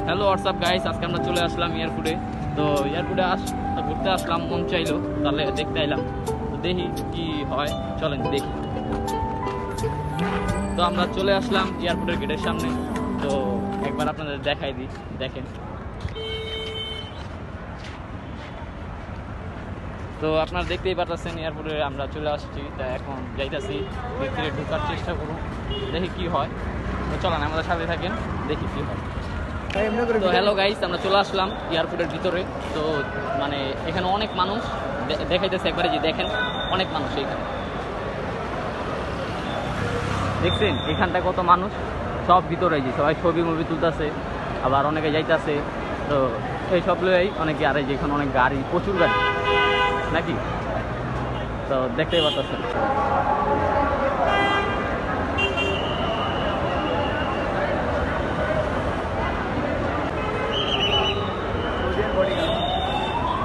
Hello WhatsApp guys, আজকে আমরা চলে আসলাম এয়ারপোর্টে। তো এয়ারপোর্টে ঘুরতে আসলাম, মন চাইলো তাহলে দেখতে আইলাম। তো দেখি কি হয়, চলেন দেখি। তো আমরা চলে আসলাম এয়ারপোর্টের গেটের সামনে। তো একবার আপনাদের দেখাই দিই, দেখেন। তো আপনারা দেখতেই পাচ্ছেন এয়ারপোর্টে আমরা চলে আসছি। তা এখন যাইতাছি, ভিতরে ঢোকার চেষ্টা করুন, দেখি কি হয়। তো চলেন আমাদের সাথে থাকেন, দেখি কি হয়। তো হ্যালো গাইস, আমরা চলে আসলাম এয়ারপোর্টের ভিতরে। তো মানে এখানে অনেক মানুষ দেখাইতেছে, একবারে যে দেখেন অনেক মানুষ এইখানে, দেখছেন এখানটা কত মানুষ, সব ভিতরে যে সবাই ছবি মুভি তুলতেছে, আবার অনেকে যাইতেছে। তো এই সব লই অনেকে, আর এই যে এখানে অনেক গাড়ি, প্রচুর গাড়ি নাকি, তো দেখতেই পাচ্ছেন।